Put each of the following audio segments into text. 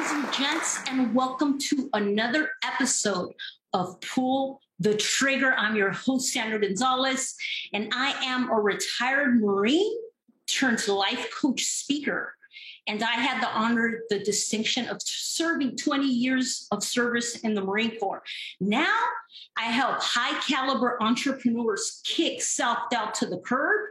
ladies and gents, and welcome to another episode of Pull the Trigger. I'm your host, Sandra Gonzalez, and I am a retired Marine turned life coach speaker. And I had the honor, the distinction of serving 20 years of service in the Marine Corps. Now, I help high caliber entrepreneurs kick self-doubt to the curb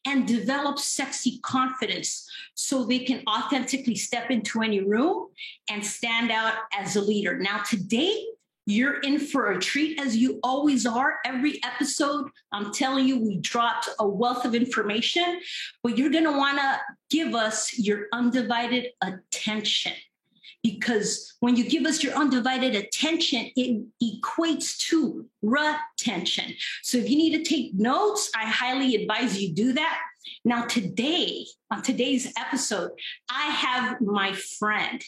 and develop sexy confidence so they can authentically step into any room and stand out as a leader. Now, today, you're in for a treat, as you always are. Every episode, I'm telling you, we dropped a wealth of information, but you're going to want to give us your undivided attention. Because when you give us your undivided attention, it equates to retention. So if you need to take notes, I highly advise you do that. Now, today, on today's episode, I have my friend,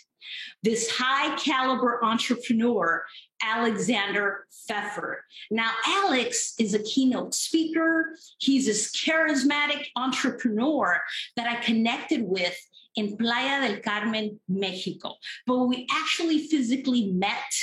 this high caliber entrepreneur, Alexander Pfeffer. Now, Alex is a keynote speaker. He's this charismatic entrepreneur that I connected with in Playa del Carmen, Mexico. But we actually physically met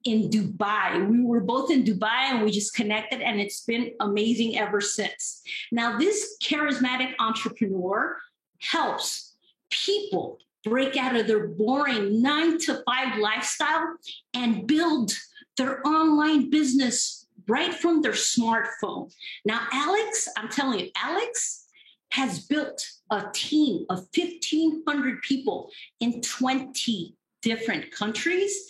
in Dubai. We were both in Dubai and we just connected, and it's been amazing ever since. Now, this charismatic entrepreneur helps people break out of their boring 9-to-5 lifestyle and build their online business right from their smartphone. Now, Alex, I'm telling you, Alex has built a team of 1,500 people in 20 different countries,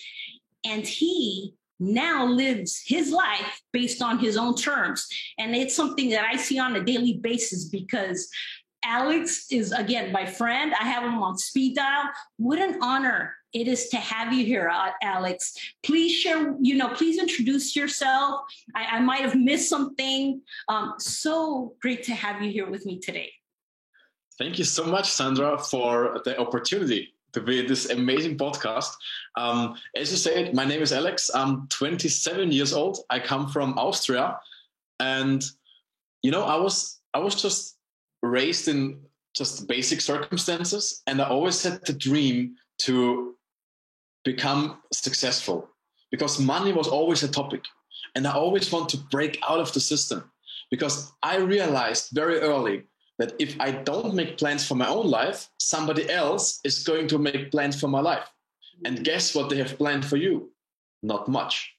and he now lives his life based on his own terms. And it's something that I see on a daily basis because Alex is, again, my friend. I have him on speed dial. What an honor it is to have you here, Alex. Please share, please introduce yourself. I might have missed something. So great to have you here with me today. Thank you so much, Sandra, for the opportunity to be in this amazing podcast. As you said, my name is Alex. I'm 27 years old. I come from Austria. And, I was just raised in just basic circumstances. And I always had the dream to become successful because money was always a topic. And I always want to break out of the system because I realized very early that if I don't make plans for my own life, somebody else is going to make plans for my life. And guess what they have planned for you? Not much.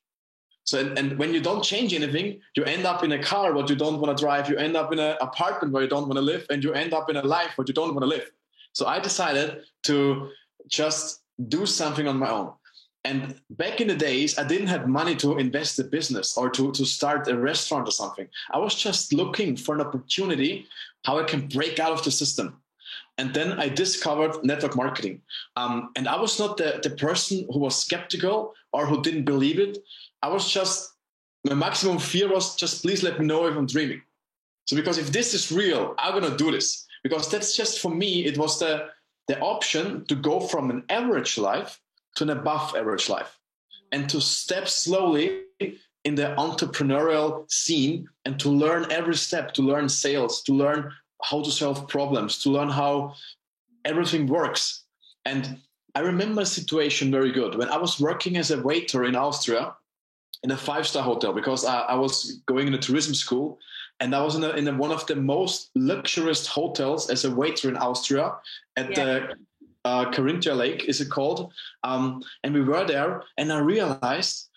So, and when you don't change anything, you end up in a car what you don't want to drive. You end up in an apartment where you don't want to live, and you end up in a life where you don't want to live. So I decided to just do something on my own. And back in the days, I didn't have money to invest in business or to start a restaurant or something. I was just looking for an opportunity how I can break out of the system. And then I discovered network marketing. And I was not the person who was skeptical or who didn't believe it. I was just, my maximum fear was just, please let me know if I'm dreaming. So because if this is real, I'm going to do this. Because that's just, for me, it was the option to go from an average life to an above average life. And to step slowly in the entrepreneurial scene and to learn every step, to learn sales, to learn how to solve problems, to learn how everything works. And I remember a situation very good. When I was working as a waiter in Austria, in a 5-star hotel, because I was going in a tourism school, and I was in one of the most luxurious hotels as a waiter in Austria at the Carinthia Lake, is it called? And we were there, and I realized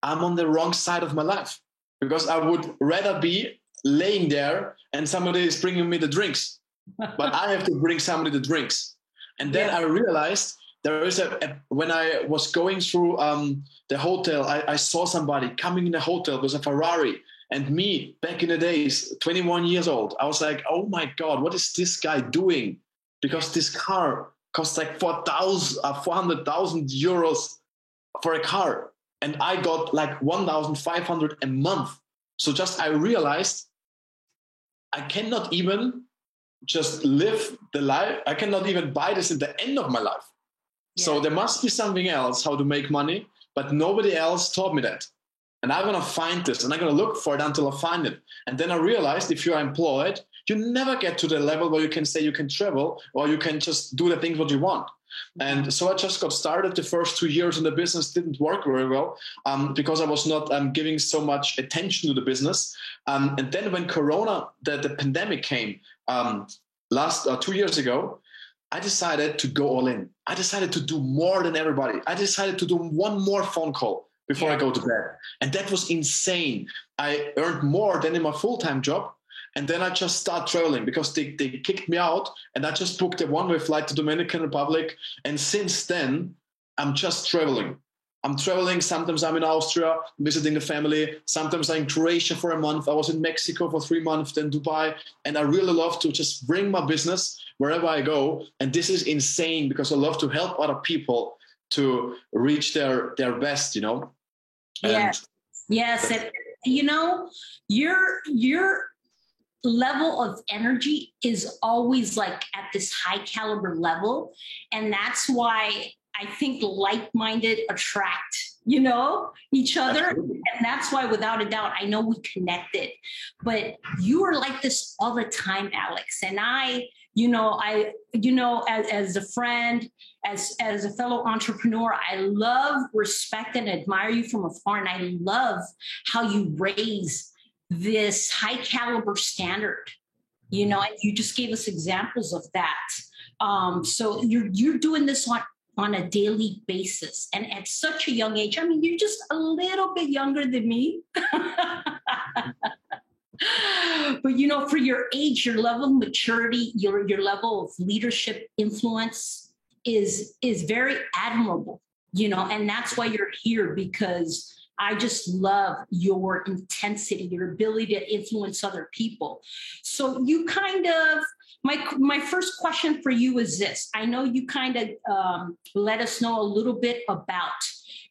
I'm on the wrong side of my life because I would rather be laying there and somebody is bringing me the drinks, but I have to bring somebody the drinks. And then I realized there is when I was going through the hotel, I saw somebody coming in the hotel with a Ferrari, and me back in the days, 21 years old, I was like, oh my God, what is this guy doing? Because this car costs like 400,000 euros for a car. And I got like 1,500 a month. So I realized I cannot even just live the life. I cannot even buy this at the end of my life. Yeah. So there must be something else, how to make money, but nobody else taught me that. And I'm going to find this, and I'm going to look for it until I find it. And then I realized if you're employed, you never get to the level where you can say you can travel or you can just do the things what you want. And so I just got started. The first 2 years in the business didn't work very well because I was not giving so much attention to the business. And then when Corona, the pandemic came last 2 years ago, I decided to go all in. I decided to do more than everybody. I decided to do one more phone call before I go to bed. And that was insane. I earned more than in my full-time job. And then I just started traveling because they kicked me out, and I just booked a one-way flight to Dominican Republic. And since then, I'm just traveling. I'm traveling. Sometimes I'm in Austria visiting the family. Sometimes I'm in Croatia for a month. I was in Mexico for 3 months, then Dubai. And I really love to just bring my business wherever I go. And this is insane because I love to help other people to reach their best, you know? Yes. Yes. And, you know, your level of energy is always like at this high caliber level. And that's why I think like-minded attract, you know, each other. Absolutely. And that's why, without a doubt, I know we connected. But you are like this all the time, Alex. And as a friend, as a fellow entrepreneur, I love, respect, and admire you from afar. And I love how you raise this high caliber standard, you know, and you just gave us examples of that. So you're doing this on a daily basis, and at such a young age. I mean, you're just a little bit younger than me. But, you know, for your age, your level of maturity, your level of leadership influence is very admirable, you know, and that's why you're here, because I just love your intensity, your ability to influence other people. So you kind of, my first question for you is this. I know you kind of let us know a little bit about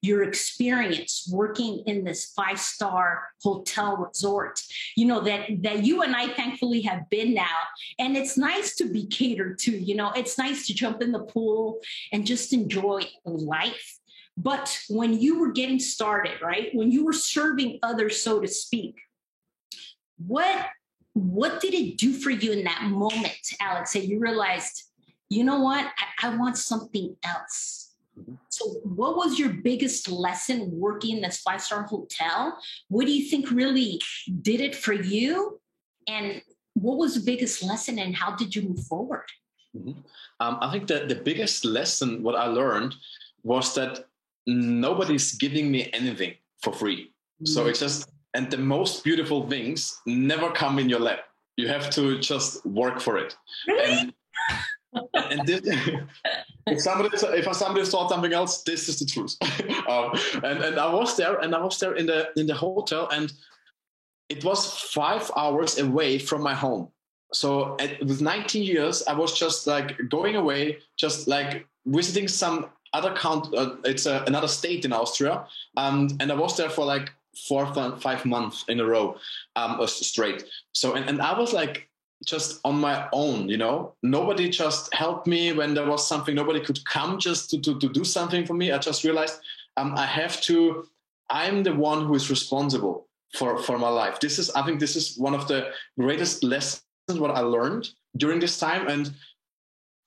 your experience working in this 5-star hotel resort, you know, that you and I thankfully have been now. And it's nice to be catered to, you know, it's nice to jump in the pool and just enjoy life. But when you were getting started, right, when you were serving others, so to speak, what did it do for you in that moment, Alex, that you realized, you know what, I want something else? So what was your biggest lesson working in this 5-star hotel? What do you think really did it for you? And what was the biggest lesson, and how did you move forward? Mm-hmm. I think that the biggest lesson, what I learned, was that nobody's giving me anything for free. Mm-hmm. So it's just, and the most beautiful things never come in your lap. You have to just work for it. Really? And this, if somebody thought something else, this is the truth. And I was there in the hotel, and it was 5 hours away from my home. So with 19 years, I was just like going away, just like visiting some other it's another state in Austria, and I was there for like 4 or 5 months in a row, straight. So and I was like just on my own, you know. Nobody just helped me when there was something. Nobody could come just to do something for me. I just realized I'm the one who is responsible for my life. I think this is one of the greatest lessons what I learned during this time,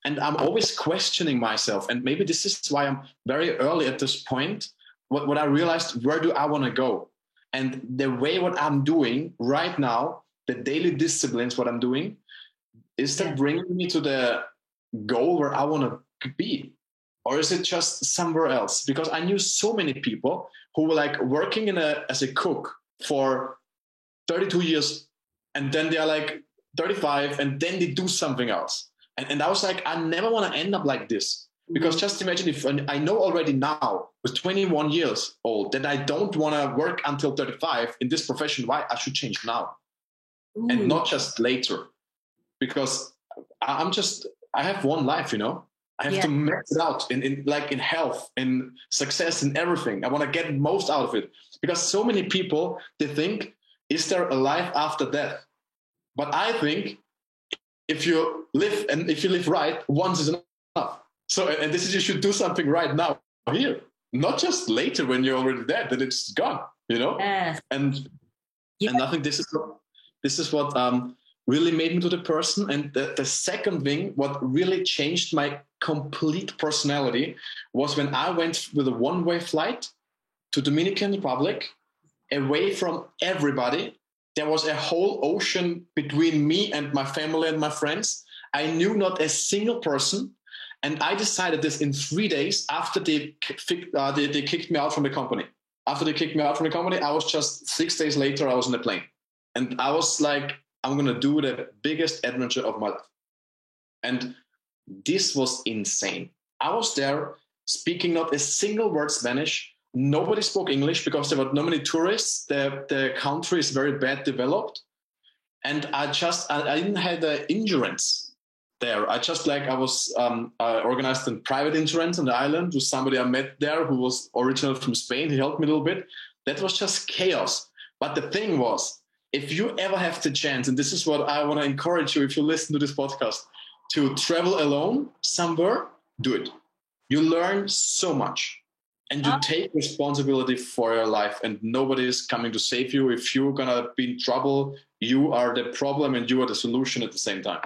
and I'm always questioning myself. And maybe this is why I'm very early at this point. What I realized, where do I want to go? And the way what I'm doing right now, the daily disciplines, what I'm doing, is that bringing me to the goal where I want to be? Or is it just somewhere else? Because I knew so many people who were like working as a cook for 32 years, and then they are like 35, and then they do something else. And I was like, I never want to end up like this. Because just imagine if I know already now, with 21 years old, that I don't want to work until 35 in this profession. Why? I should change now. And not just later. Because I have one life, you know. I have to max it out in health, in success, in everything. I want to get most out of it. Because so many people, they think, is there a life after death? But I think if you live right, once is enough. So, and this is, you should do something right now, here, not just later when you're already dead, that it's gone, you know? And I think this is what really made me to the person. And the second thing, what really changed my complete personality, was when I went with a one-way flight to Dominican Republic, away from everybody. There was a whole ocean between me and my family and my friends. I knew not a single person. And I decided this in 3 days after they kicked me out from the company. After they kicked me out from the company, I was just 6 days later, I was on the plane. And I was like, I'm going to do the biggest adventure of my life. And this was insane. I was there speaking not a single word Spanish. Nobody spoke English because there were not many tourists. The country is very bad developed. And I didn't have the insurance there. I organized a private insurance on the island with somebody I met there who was originally from Spain. He helped me a little bit. That was just chaos. But the thing was, if you ever have the chance, and this is what I want to encourage you if you listen to this podcast, to travel alone somewhere, do it. You learn so much. And you take responsibility for your life, and nobody is coming to save you. If you're going to be in trouble, you are the problem and you are the solution at the same time.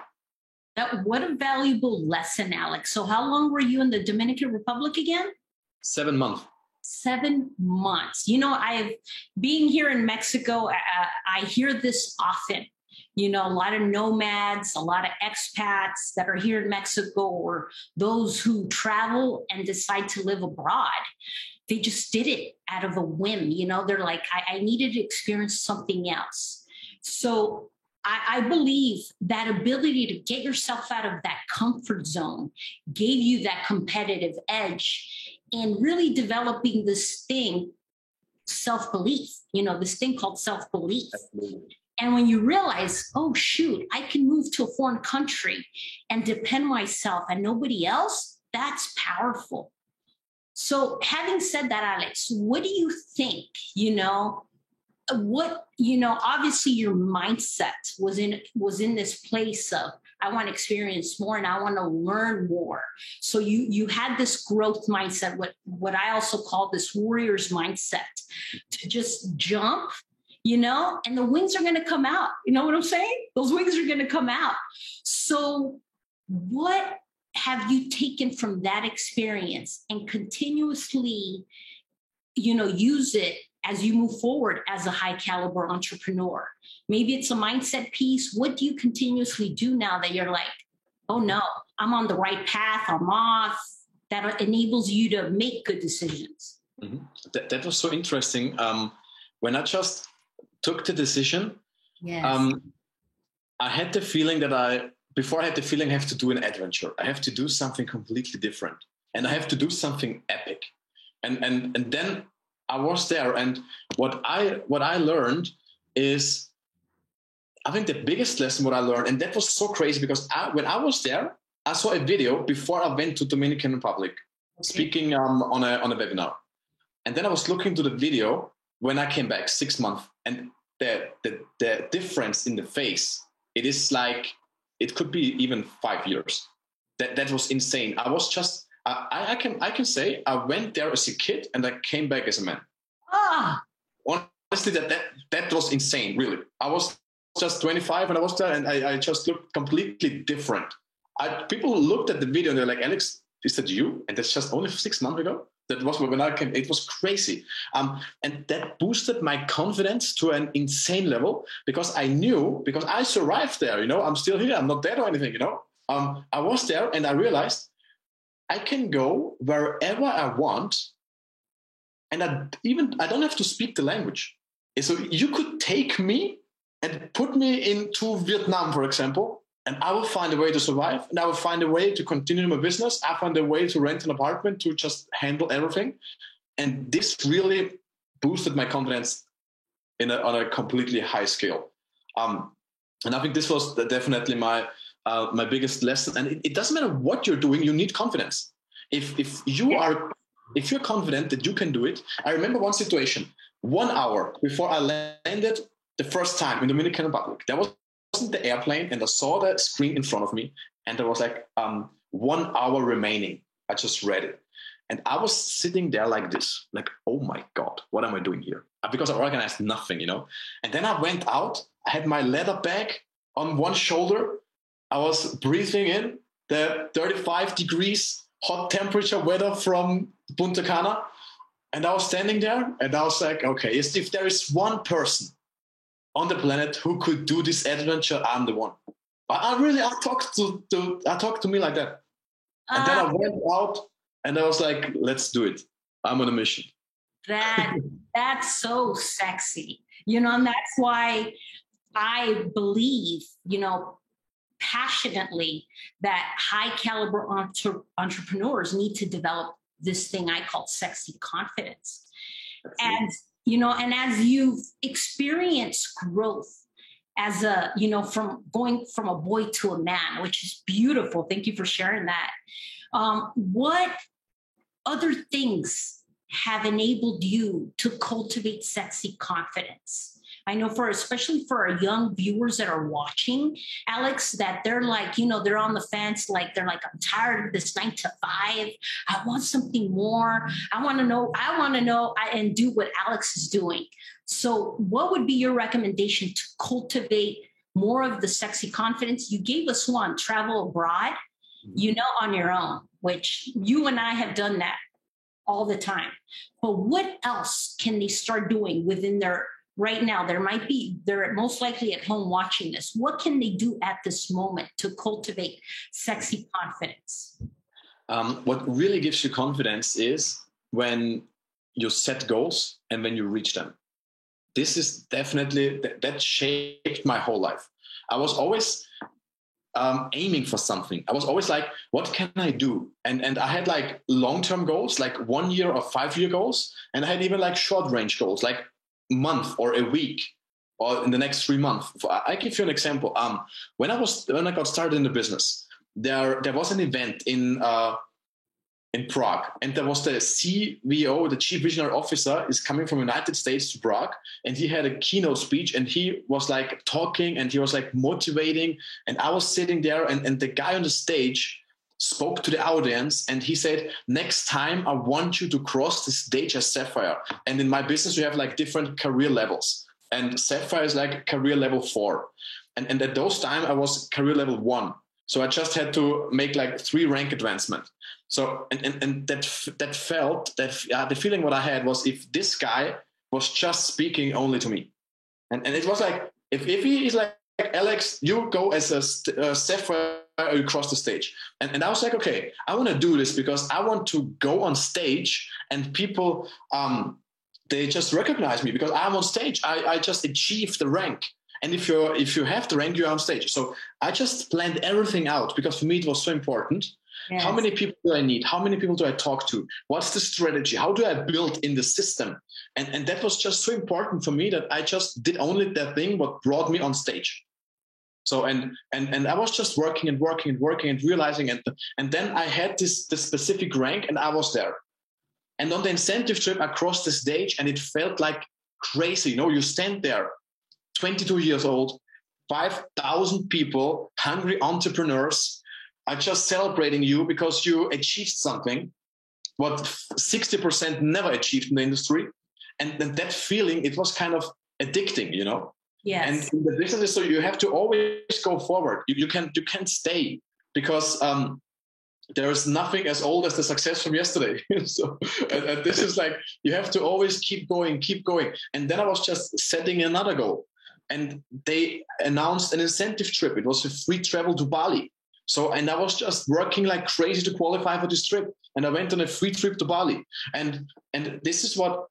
What a valuable lesson, Alex. So how long were you in the Dominican Republic again? 7 months. 7 months. You know, being here in Mexico, I hear this often. You know, a lot of nomads, a lot of expats that are here in Mexico, or those who travel and decide to live abroad. They just did it out of a whim. You know, they're like, I needed to experience something else. So I believe that ability to get yourself out of that comfort zone gave you that competitive edge in really developing this thing, self-belief, you know, this thing called self-belief. And when you realize, oh, shoot, I can move to a foreign country and depend myself and nobody else, that's powerful. So having said that, Alex, what do you think, obviously your mindset was in this place of, I want to experience more and I want to learn more. So you had this growth mindset, what I also call this warrior's mindset, to just jump, and the wings are going to come out. You know what I'm saying? Those wings are going to come out. So what have you taken from that experience and continuously, use it as you move forward as a high caliber entrepreneur? Maybe it's a mindset piece. What do you continuously do now that you're like, oh no, I'm on the right path, I'm off, that enables you to make good decisions? Mm-hmm. That was so interesting. When I just took the decision, yes. I had the feeling that before I had the feeling I have to do an adventure. I have to do something completely different. And I have to do something epic. And then I was there. And what I learned is, I think the biggest lesson what I learned, and that was so crazy because when I was there, I saw a video before I went to Dominican Republic, speaking on a webinar. And then I was looking to the video when I came back 6 months, and the difference in the face, it is like, it could be even 5 years. That was insane. I was just, I can say I went there as a kid and I came back as a man. Honestly, that was insane, really. I was just 25 and I was there and I just looked completely different. People looked at the video and they're like, Alex, is that you? And that's just only 6 months ago? That was when I came. It was crazy. And that boosted my confidence to an insane level because I survived there, I'm still here. I'm not dead or anything, I was there and I realized I can go wherever I want. And I don't have to speak the language. So you could take me and put me into Vietnam, for example, and I will find a way to survive, and I will find a way to continue my business. I find a way to rent an apartment, to just handle everything. And this really boosted my confidence on a completely high scale. And I think this was definitely my biggest lesson. And it doesn't matter what you're doing, you need confidence. If you're confident that you can do it. I remember one situation, 1 hour before I landed the first time in the Dominican Republic, there wasn't the airplane, and I saw the screen in front of me, and there was like 1 hour remaining. I just read it, and I was sitting there like this, like, oh my God, what am I doing here? Because I organized nothing, And then I went out. I had my leather bag on one shoulder. I was breathing in the 35 degrees hot temperature weather from Punta Cana. And I was standing there and I was like, okay, if there is one person on the planet who could do this adventure, I'm the one. I talked to me like that. And then I went out and I was like, let's do it. I'm on a mission. That's so sexy. And that's why I believe, passionately that high caliber entrepreneurs need to develop this thing I call sexy confidence. And, and as you've experienced growth as from going from a boy to a man, which is beautiful. Thank you for sharing that. What other things have enabled you to cultivate sexy confidence? I know especially for our young viewers that are watching, Alex, that they're like, they're on the fence. They're like, I'm tired of this 9 to 5. I want something more. I want to know and do what Alex is doing. So what would be your recommendation to cultivate more of the sexy confidence? You gave us one, travel abroad, on your own, which you and I have done that all the time. But what else can they start doing within their right now? They're most likely at home watching this. What can they do at this moment to cultivate sexy confidence? What really gives you confidence is when you set goals and when you reach them. This is definitely, that shaped my whole life. I was always aiming for something. I was always like, what can I do? And I had like long-term goals, like 1 year or 5 year goals. And I had even like short range goals, like month or a week or in the next 3 months. I give you an example. When I got started in the business, there was an event in Prague, and there was the CVO, the Chief Visionary Officer, is coming from United States to Prague, and he had a keynote speech, and he was like talking, and he was like motivating, and I was sitting there, and the guy on the stage spoke to the audience, and he said, next time I want you to cross the stage as Sapphire. And in my business, we have like different career levels, and Sapphire is like career level 4. And at those time I was career level 1. So I just had to make like 3 rank advancement. So, and that felt that the feeling what I had was if this guy was just speaking only to me. And it was like, if he is like, Alex, you go as a Sapphire, you cross the stage. And I was like, okay, I want to do this because I want to go on stage and people, they just recognize me because I'm on stage. I just achieved the rank. And if you have the rank, you're on stage. So I just planned everything out because for me it was so important. Yes. How many people do I need? How many people do I talk to? What's the strategy? How do I build in the system? And that was just so important for me that I just did only that thing what brought me on stage. So and I was just working and realizing and then I had this specific rank and I was there. And on the incentive trip, I crossed the stage and it felt like crazy. You stand there, 22 years old, 5,000 people, hungry entrepreneurs are just celebrating you because you achieved something what 60% never achieved in the industry. And that feeling, it was kind of addicting, Yes. And in the business, so you have to always go forward. You can't stay because there is nothing as old as the success from yesterday. So and this is like, you have to always keep going. And then I was just setting another goal. And they announced an incentive trip. It was a free travel to Bali. So, and I was just working like crazy to qualify for this trip. And I went on a free trip to Bali. And this is what,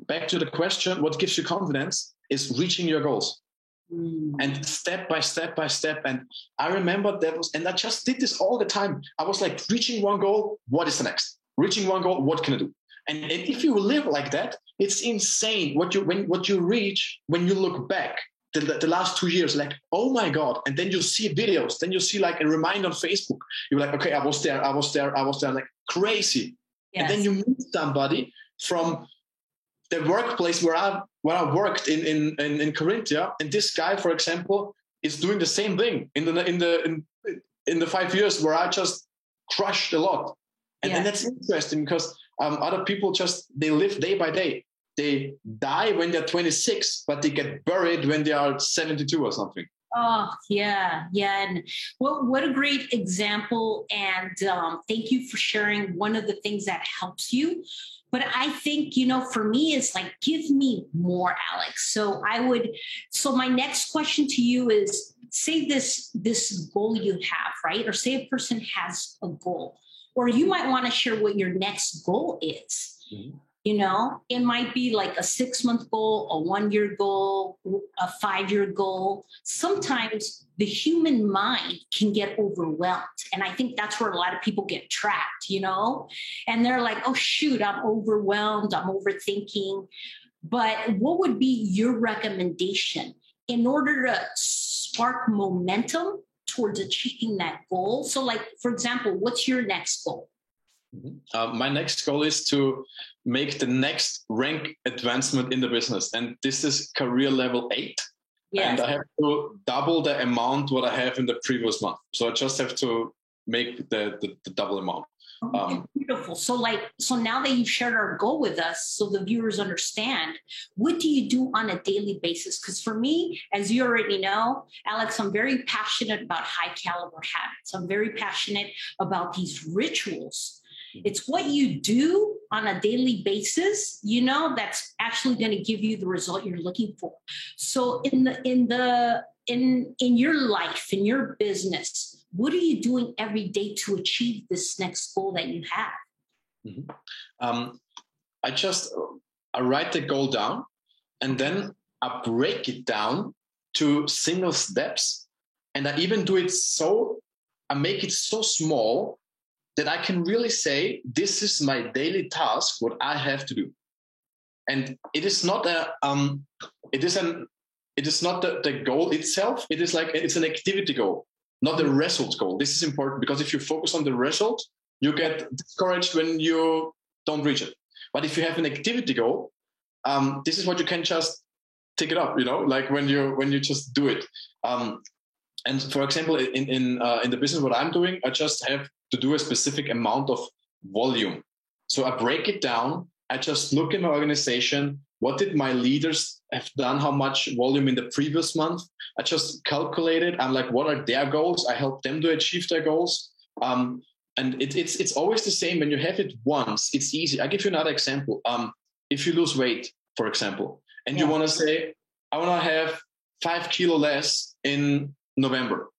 back to the question, what gives you confidence is reaching your goals. And step by step. And I remember and I just did this all the time. I was like, reaching one goal, what is the next? Reaching one goal, what can I do? And if you live like that, it's insane what you reach when you look back the last 2 years, like, oh my God. And then you see videos, then you see like a reminder on Facebook. You're like, okay, I was there, like crazy. Yes. And then you meet somebody from the workplace where I worked in Carinthia. And this guy, for example, is doing the same thing in the 5 years where I just crushed a lot. And that's interesting because other people they live day by day. They die when they're 26, but they get buried when they are 72 or something. Oh, yeah, yeah. And what a great example. And thank you for sharing one of the things that helps you. But I think, for me, it's like, give me more, Alex. So my next question to you is, say this goal you have, right? Or say a person has a goal, or you might want to share what your next goal is. Mm-hmm. It might be like a 6-month goal, a 1-year goal, a 5-year goal. Sometimes the human mind can get overwhelmed. And I think that's where a lot of people get trapped, and they're like, oh, shoot, I'm overwhelmed. I'm overthinking. But what would be your recommendation in order to spark momentum towards achieving that goal? So like, for example, what's your next goal? My next goal is to make the next rank advancement in the business. And this is career level 8. Yes. And I have to double the amount what I have in the previous month. So I just have to make the double amount. Beautiful. So now that you've shared our goal with us, so the viewers understand, what do you do on a daily basis? Because for me, as you already know, Alex, I'm very passionate about high caliber habits. I'm very passionate about these rituals. It's what you do on a daily basis, that's actually going to give you the result you're looking for. So in your life, in your business, what are you doing every day to achieve this next goal that you have? Mm-hmm. I write the goal down, and then I break it down to single steps. And I even do it I make it so small that I can really say, this is my daily task, what I have to do. And it is not it is not the goal itself. It is it's an activity goal, not a result goal. This is important, because if you focus on the result, you get discouraged when you don't reach it. But if you have an activity goal, this is what you can just take it up, like when you just do it. And for example, in the business, what I'm doing, I just have to do a specific amount of volume. So I break it down. I just look in my organization. What did my leaders have done? How much volume in the previous month? I just calculate it. I'm like, what are their goals? I help them to achieve their goals. And it's always the same. When you have it once, it's easy. I give you another example. If you lose weight, for example, and you want to say, I want to have 5 kilo less in November,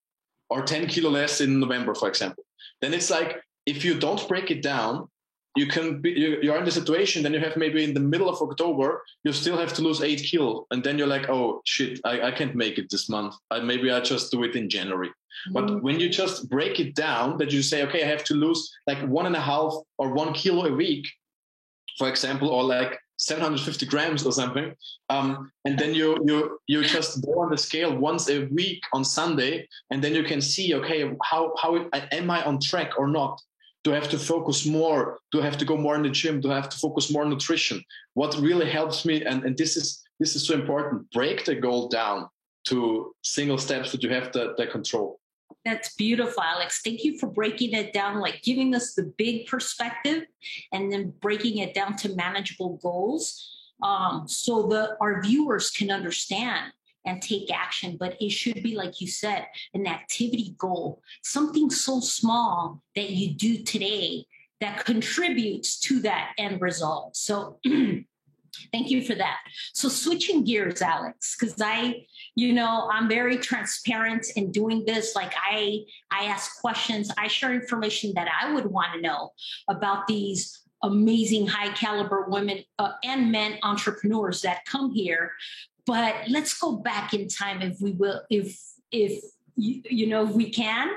or 10 kilo less in November, for example. Then it's like, if you don't break it down, you're in the situation, then you have maybe in the middle of October, you still have to lose 8 kilo. And then you're like, oh shit, I can't make it this month. Maybe I just do it in January. Mm-hmm. But when you just break it down, that you say, okay, I have to lose like 1.5 or 1 kilo a week, for example, or like 750 grams or something. And then you just go on the scale once a week on Sunday, and then you can see, okay, how am I on track or not? Do I have to focus more? Do I have to go more in the gym? Do I have to focus more on nutrition? What really helps me, and this is so important, break the goal down to single steps that you have the control. That's beautiful, Alex. Thank you for breaking it down, like giving us the big perspective and then breaking it down to manageable goals, so our viewers can understand and take action. But it should be, like you said, an activity goal, something so small that you do today that contributes to that end result. So thank you for that. So switching gears, Alex, because I'm very transparent in doing this. Like I ask questions, I share information that I would want to know about these amazing high caliber women and men entrepreneurs that come here. But let's go back in time, if we will, if we can.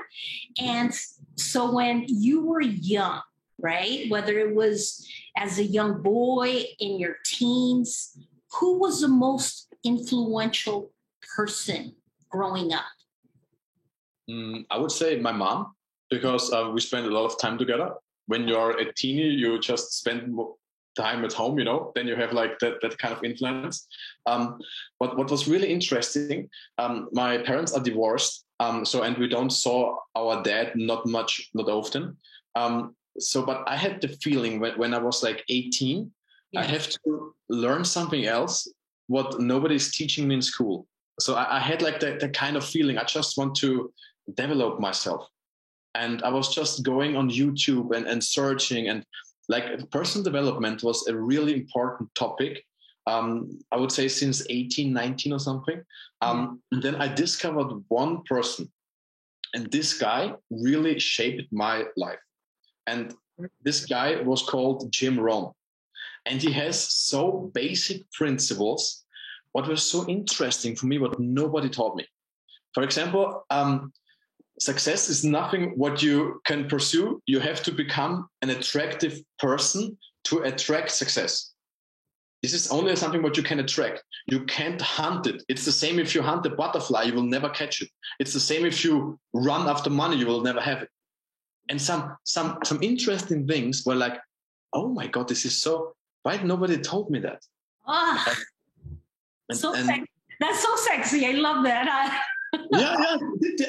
And so when you were young, right, whether it was as a young boy, in your teens, who was the most influential person growing up? I would say my mom, because we spent a lot of time together. When you're a teenie, you just spend more time at home, then you have like that kind of influence. But what was really interesting, my parents are divorced, and we don't saw our dad not often. But I had the feeling when I was like 18, I have to learn something else, what nobody's teaching me in school. So I had like the kind of feeling, I just want to develop myself. And I was just going on YouTube and searching, and like personal development was a really important topic. I would say since 18, 19 or something. And then I discovered one person, and this guy really shaped my life. And this guy was called Jim Rohn. And he has so basic principles, what was so interesting for me, what nobody taught me. For example, success is nothing what you can pursue. You have to become an attractive person to attract success. This is only something what you can attract. You can't hunt it. It's the same if you hunt a butterfly, you will never catch it. It's the same if you run after money, you will never have it. And some interesting things were like, oh my God, this is so, why nobody told me that? So sexy. That's so sexy. I love that. yeah,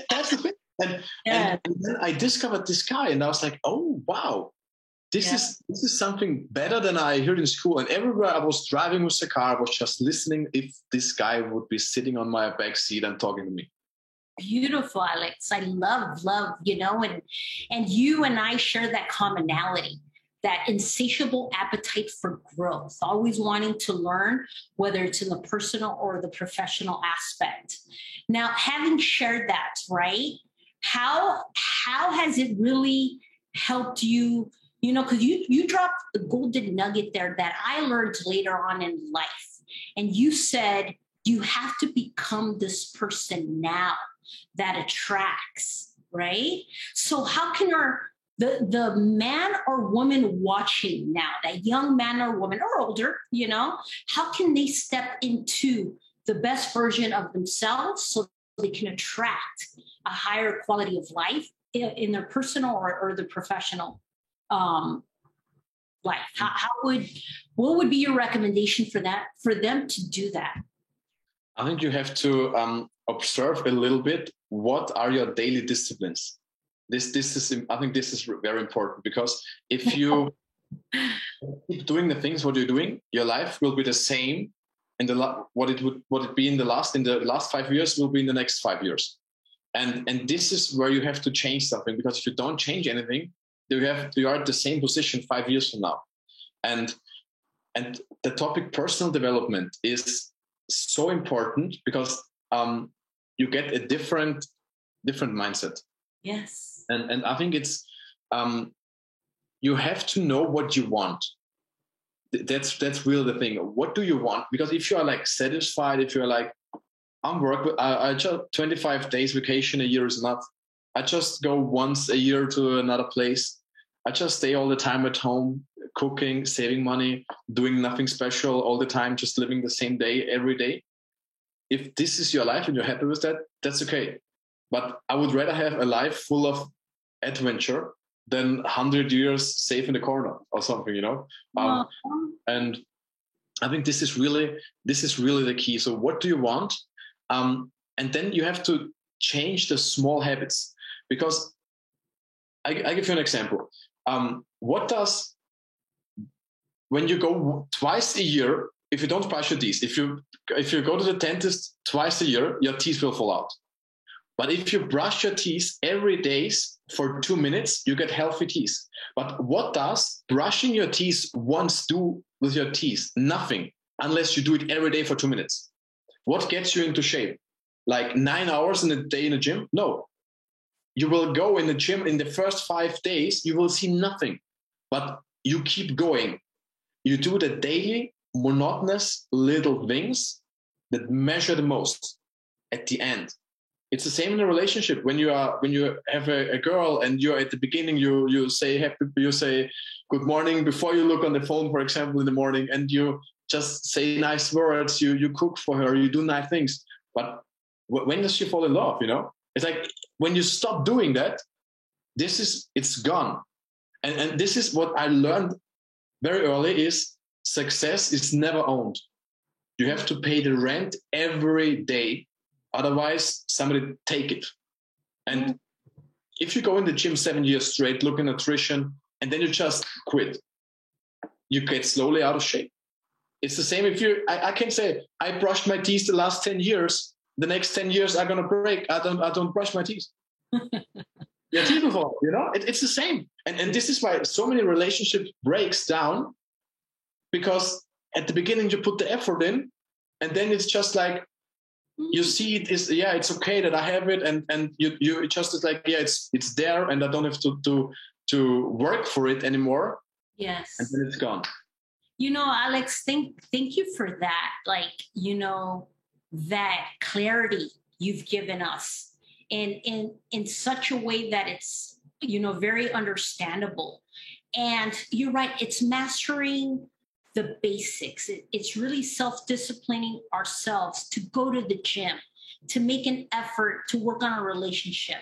that's the thing. And then I discovered this guy, and I was like, oh wow, this is something better than I heard in school. And everywhere I was driving with the car, I was just listening if this guy would be sitting on my back seat and talking to me. Beautiful, Alex. I love, and you and I share that commonality, that insatiable appetite for growth, always wanting to learn, whether it's in the personal or the professional aspect. Now, having shared that, right, how has it really helped you, because you dropped the golden nugget there that I learned later on in life. And you said you have to become this person now that attracts, right? So how can the man or woman watching now, that young man or woman or older, how can they step into the best version of themselves so they can attract a higher quality of life in their personal or the professional life? What would be your recommendation for them to do that? I think you have to observe a little bit. What are your daily disciplines? This is, I think this is very important, because if you keep doing the things what you're doing, your life will be the same. And what it be in the last 5 years will be in the next 5 years. And this is where you have to change something, because if you don't change anything, you are at the same position 5 years from now. And the topic personal development is so important, because you get a different mindset. Yes. And I think it's you have to know what you want. That's really the thing. What do you want? Because if you are like satisfied, if you're like, I just 25 days vacation a year is enough. I just go once a year to another place. I just stay all the time at home, cooking, saving money, doing nothing special all the time, just living the same day every day. If this is your life and you're happy with that, that's okay. But I would rather have a life full of adventure than 100 years safe in the corner or something, And I think this is really the key. So what do you want? And then you have to change the small habits, because I give you an example. When you go twice a year, if you don't brush your teeth, if you go to the dentist twice a year, your teeth will fall out. But if you brush your teeth every day for 2 minutes, you get healthy teeth. But what does brushing your teeth once do with your teeth? Nothing, unless you do it every day for 2 minutes. What gets you into shape? Like 9 hours in a day in a gym? No. You will go in the gym in the first 5 days, you will see nothing. But you keep going. You do the daily, monotonous little things that measure the most at the end. It's the same in a relationship. When you have a girl and you're at the beginning, you say good morning before you look on the phone, for example, in the morning, and you just say nice words. You cook for her. You do nice things. But when does she fall in love? It's like when you stop doing that, it's gone. And this is what I learned very early: is success is never owned. You have to pay the rent every day. Otherwise, somebody take it. And if you go in the gym 7 years straight, look at nutrition, and then you just quit, you get slowly out of shape. It's the same if I can say, I brushed my teeth the last 10 years, the next 10 years are going to break. I don't brush my teeth. Your teeth will fall, it's the same. And this is why so many relationships breaks down, because at the beginning you put the effort in, and then it's just like, you see it's okay that I have it, and you just is like, it's there, and I don't have to work for it anymore. Yes. And then it's gone. Alex, thank you for that. Like, that clarity you've given us, and in such a way that it's, very understandable. And you're right, it's mastering the basics. It's really self-disciplining ourselves to go to the gym, to make an effort to work on a relationship,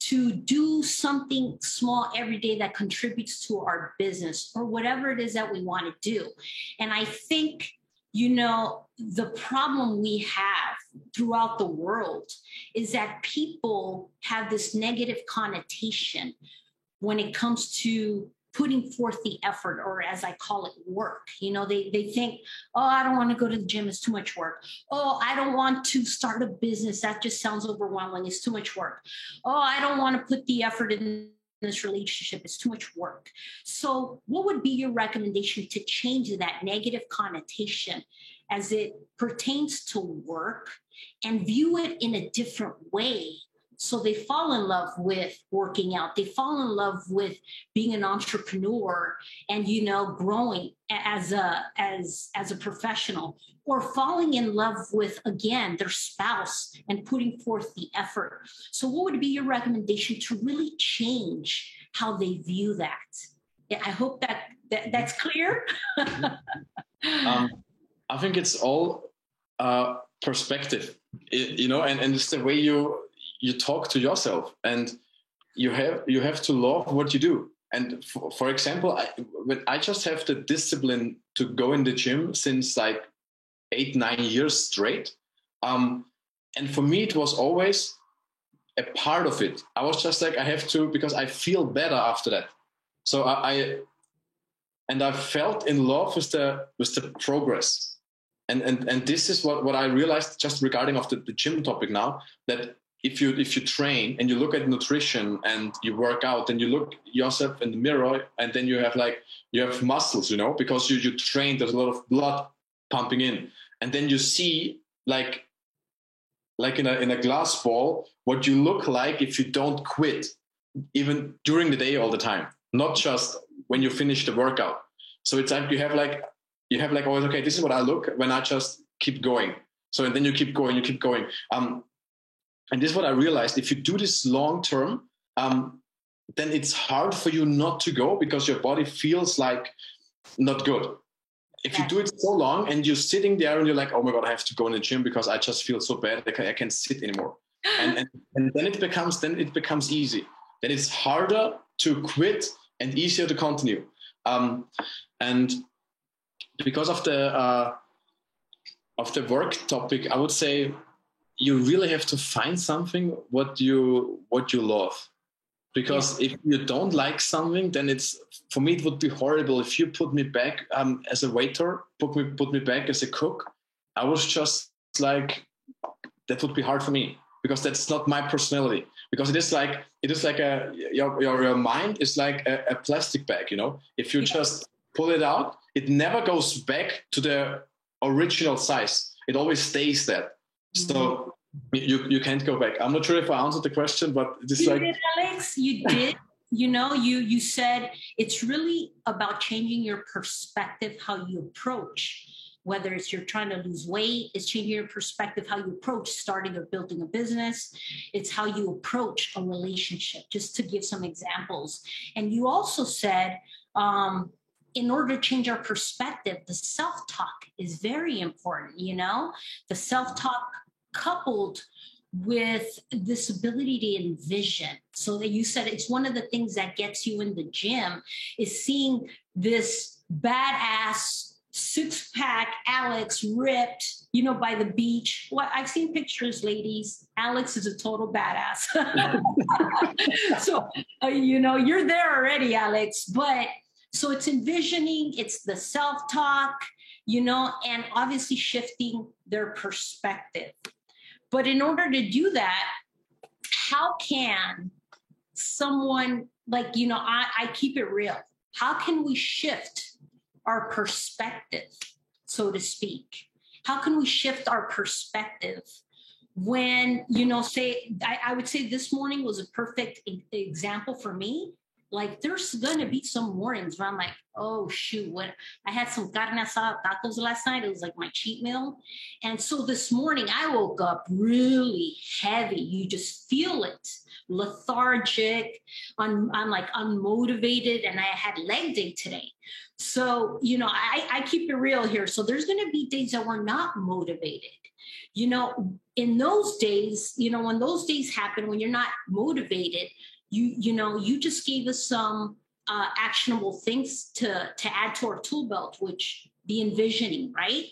to do something small every day that contributes to our business or whatever it is that we want to do. And I think, the problem we have throughout the world is that people have this negative connotation when it comes to putting forth the effort, or as I call it, work. They think, oh, I don't want to go to the gym, it's too much work. Oh, I don't want to start a business, that just sounds overwhelming, it's too much work. Oh, I don't want to put the effort in this relationship, it's too much work. So what would be your recommendation to change that negative connotation as it pertains to work, and view it in a different way, so they fall in love with working out, they fall in love with being an entrepreneur and, growing as a professional, or falling in love with, again, their spouse and putting forth the effort? So what would be your recommendation to really change how they view that? I hope that's clear. I think it's all perspective, and it's the way you talk to yourself, and you have to love what you do. And for example, when I just have the discipline to go in the gym since like 8-9 years straight, and for me it was always a part of it. I was just like, I have to, because I feel better after that. So I felt in love with the progress. And this is what I realized, just regarding of the gym topic now, that if you train and you look at nutrition and you work out and you look yourself in the mirror, and then you have muscles, because you train, there's a lot of blood pumping in, and then you see like in a glass ball what you look like if you don't quit, even during the day all the time, not just when you finish the workout. So it's like you have like always, okay, this is what I look when I just keep going. So, and then you keep going. And this is what I realized. If you do this long term, then it's hard for you not to go, because your body feels like not good. If you do it so long and you're sitting there and you're like, oh my God, I have to go in the gym because I just feel so bad, I can't sit anymore. And then it becomes easy. Then it's harder to quit and easier to continue. And because of the work topic, I would say you really have to find something what you love. Because if you don't like something, then for me it would be horrible if you put me back as a waiter, put me back as a cook. I was just like, that would be hard for me, because that's not my personality. Because it is like your mind is like a plastic bag, If you just pull it out, it never goes back to the original size. It always stays there. Mm-hmm. So you can't go back. I'm not sure if I answered the question, but it is you did, Alex. You did. You said it's really about changing your perspective, how you approach. Whether it's you're trying to lose weight, it's changing your perspective, how you approach starting or building a business. It's how you approach a relationship, just to give some examples. And you also said, in order to change our perspective, the self-talk is very important, the self-talk coupled with this ability to envision. So that you said it's one of the things that gets you in the gym is seeing this badass six-pack Alex ripped, by the beach. Well, I've seen pictures, ladies. Alex is a total badass. So, you're there already, Alex. But so it's envisioning, it's the self-talk, and obviously shifting their perspective. But in order to do that, how can someone like, I keep it real. How can we shift our perspective, so to speak? How can we shift our perspective when, say, I would say this morning was a perfect example for me. Like, there's going to be some mornings where I'm like, oh, shoot, I had some carne asada tacos last night. It was like my cheat meal. And so this morning I woke up really heavy. You just feel it, lethargic. I'm like unmotivated, and I had leg day today. So, I keep it real here. So there's going to be days that we're not motivated. In those days, when those days happen, when you're not motivated, you just gave us some actionable things to add to our tool belt, which the envisioning, right?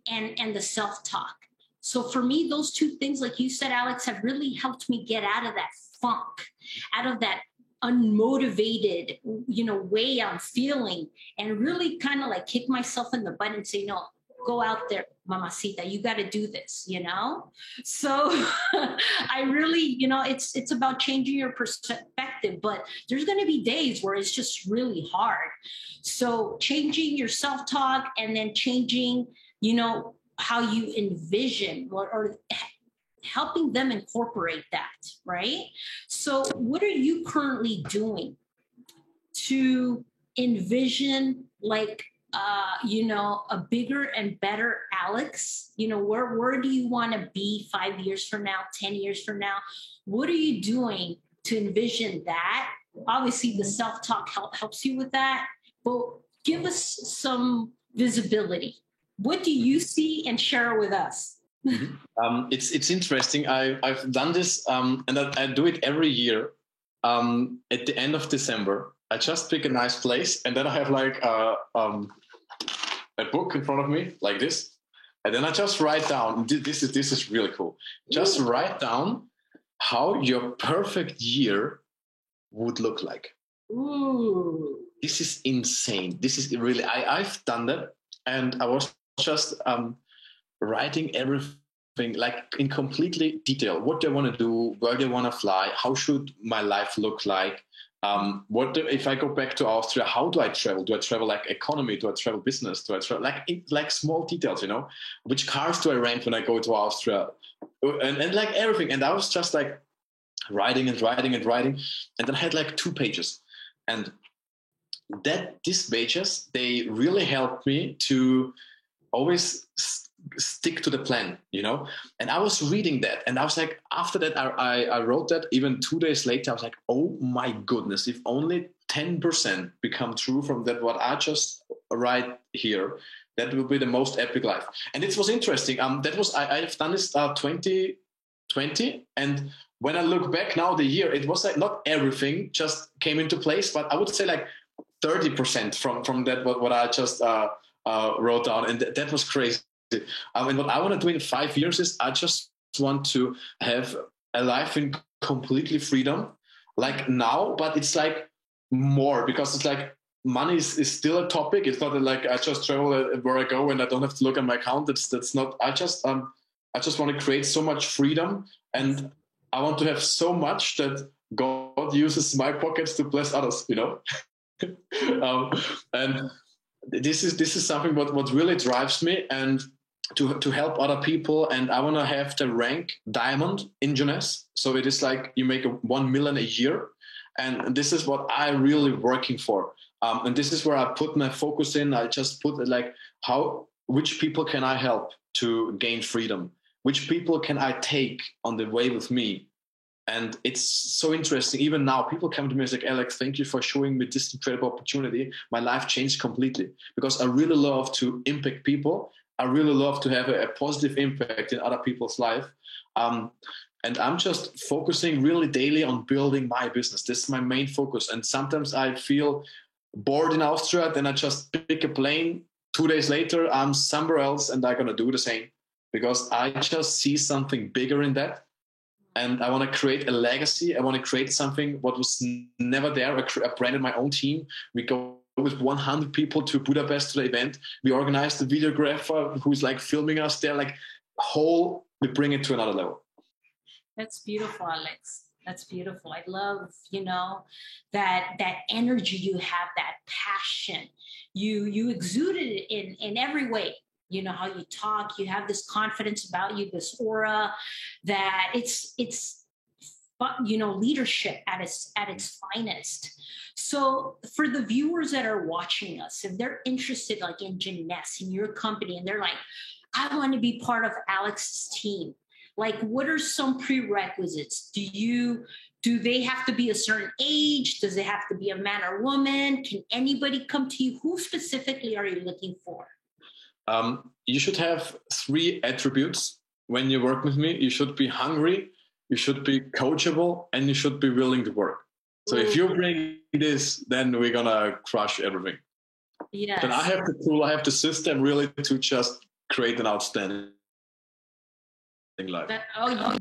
And the self-talk. So for me, those two things, like you said, Alex, have really helped me get out of that funk, out of that unmotivated, way I'm feeling, and really kind of like kick myself in the butt and say, no, go out there, mamacita, you got to do this, So I really, it's about changing your perspective, but there's going to be days where it's just really hard. So changing your self-talk, and then changing, how you envision or helping them incorporate that, right? So what are you currently doing to envision, like, a bigger and better Alex? Where do you want to be 5 years from now, 10 years from now? What are you doing to envision that? Obviously, the self-talk helps you with that, but give us some visibility. What do you see, and share it with us? Mm-hmm. It's interesting. I've done this, and I do it every year. At the end of December, I just pick a nice place, and then I have like a book in front of me like this, and then I just write down. This is really cool. Just write down how your perfect year would look like. Ooh. This is insane. This is really. I've done that, and I was just writing everything like in completely detail. What do I want to do? Where do I want to fly? How should my life look like? If I go back to Austria, how do I travel? Do I travel like economy? Do I travel business? Do I travel like small details, Which cars do I rent when I go to Austria? And like everything. And I was just like writing. And then I had like 2 pages. And these pages, they really helped me to always stick to the plan, and I was reading that, and I was like, after that, I wrote that. Even 2 days later, I was like, oh my goodness, if only 10% become true from that, what I just write here, that will be the most epic life. And it was interesting. I've done this 2020, and when I look back now, the year, it was like not everything just came into place, but I would say like 30% from that what I just wrote down, and that was crazy. And what I want to do in 5 years is I just want to have a life in completely freedom, like now, but it's like more, because it's like money is still a topic. It's not like I just travel where I go and I don't have to look at my account. That's not. I just want to create so much freedom, and I want to have so much that God uses my pockets to bless others. And this is something what really drives me, and to help other people. And I want to have the rank diamond in Jeunesse. So it is like you make 1 million a year, and this is what I'm really working for. And this is where I put my focus in. I just put like which people can I help to gain freedom? Which people can I take on the way with me? And it's so interesting. Even now, people come to me and say, Alex, thank you for showing me this incredible opportunity. My life changed completely, because I really love to impact people. I really love to have a positive impact in other people's life. And I'm just focusing really daily on building my business. This is my main focus. And sometimes I feel bored in Austria. Then I just pick a plane. 2 days later, I'm somewhere else, and I'm going to do the same, because I just see something bigger in that. And I want to create a legacy. I want to create something what was never there. I branded my own team. We go with 100 people to Budapest to the event. We organized the videographer who's like filming us there, we bring it to another level. That's beautiful, Alex. That's beautiful. I love, that energy you have, that passion. You exude it in every way. You know how you talk. You have this confidence about you, this aura, that it's leadership at its finest. So for the viewers that are watching us, if they're interested, like in Jeunesse, in your company, and they're like, I want to be part of Alex's team. Like, what are some prerequisites? Do they have to be a certain age? Does it have to be a man or woman? Can anybody come to you? Who specifically are you looking for? You should have 3 attributes when you work with me. You should be hungry, you should be coachable, and you should be willing to work. So if you bring this, then we're gonna crush everything. Yes. Then I have the tool, I have the system really to just create an outstanding life.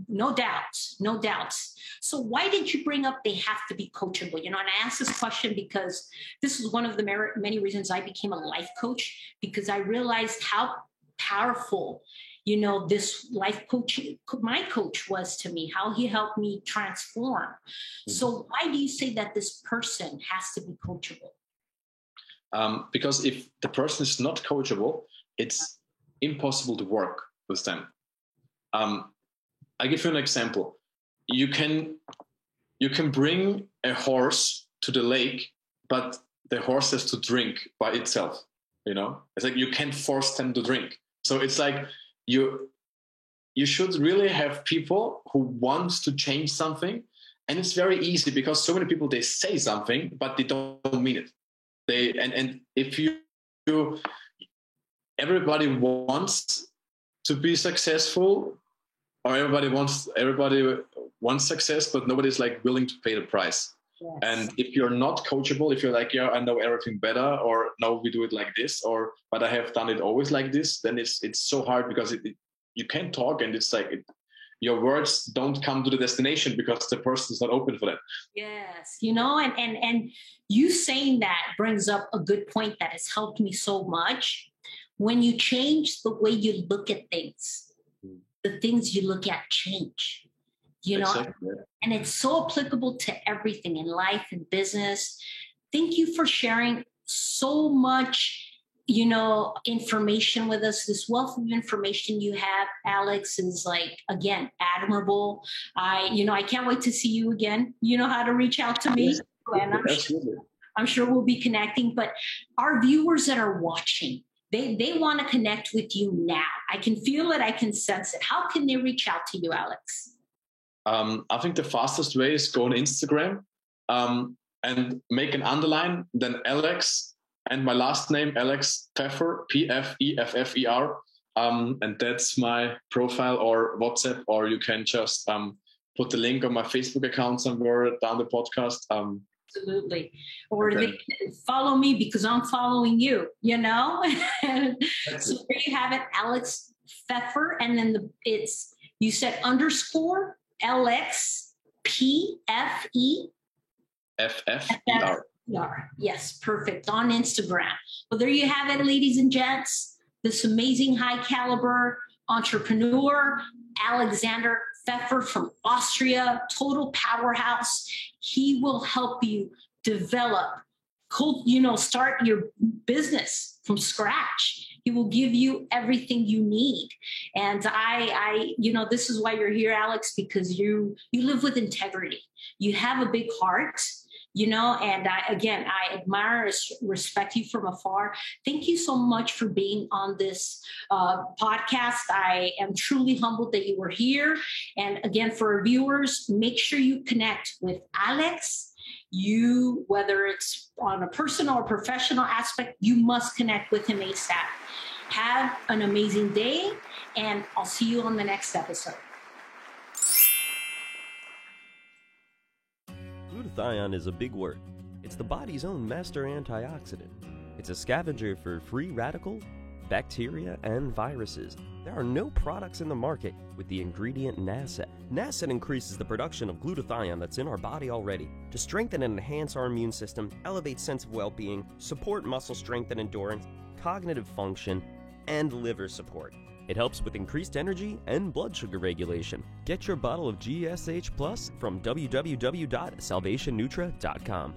No doubts. So why did you bring up they have to be coachable? And I asked this question because this is one of the many reasons I became a life coach, because I realized how powerful, this life coach, my coach was to me, how he helped me transform. Mm-hmm. So why do you say that this person has to be coachable? Because if the person is not coachable, it's impossible to work with them. I give you an example. You can bring a horse to the lake, but the horse has to drink by itself. It's like you can't force them to drink. So it's like you should really have people who wants to change something, and it's very easy because so many people, they say something but they don't mean it. And if everybody wants to be successful, or everybody wants success, but nobody's like willing to pay the price. Yes. And if you're not coachable, if you're like, yeah, I know everything better, or no, we do it like this, but I have done it always like this, then it's so hard because you can't talk, and it's like your words don't come to the destination because the person is not open for that. Yes, and you saying that brings up a good point that has helped me so much. When you change the way you look at things, the things you look at change, Exactly. And it's so applicable to everything in life and business. Thank you for sharing so much, information with us. This wealth of information you have, Alex, is like, again, admirable. I can't wait to see you again. You know how to reach out to me. And I'm sure we'll be connecting, but our viewers that are watching, they want to connect with you now. I can feel it. I can sense it. How can they reach out to you, Alex? I think the fastest way is go on Instagram and make an underline, then Alex and my last name, Alex Pfeffer, Pfeffer. And that's my profile or WhatsApp, or you can just put the link on my Facebook account somewhere down the podcast. Absolutely. Or okay. They can follow me because I'm following you, So there you have it, Alex Pfeffer. And then you said _ Alex Pfeffer. Yes, perfect. On Instagram. Well, there you have it, ladies and gents. This amazing high caliber entrepreneur, Alexander Pfeffer from Austria, total powerhouse. He will help you develop, start your business from scratch. He will give you everything you need. And I this is why you're here, Alex, because you live with integrity. You have a big heart, and I admire, respect you from afar. Thank you so much for being on this podcast. I am truly humbled that you were here. And again, for our viewers, make sure you connect with Alex. Whether it's on a personal or professional aspect, you must connect with him ASAP. Have an amazing day, and I'll see you on the next episode. Glutathione is a big word. It's the body's own master antioxidant. It's a scavenger for free radical, bacteria, and viruses. There are no products in the market with the ingredient Nasset. Nasset increases the production of glutathione that's in our body already to strengthen and enhance our immune system, elevate sense of well-being, support muscle strength and endurance, cognitive function, and liver support. It helps with increased energy and blood sugar regulation. Get your bottle of GSH Plus from www.salvationnutra.com.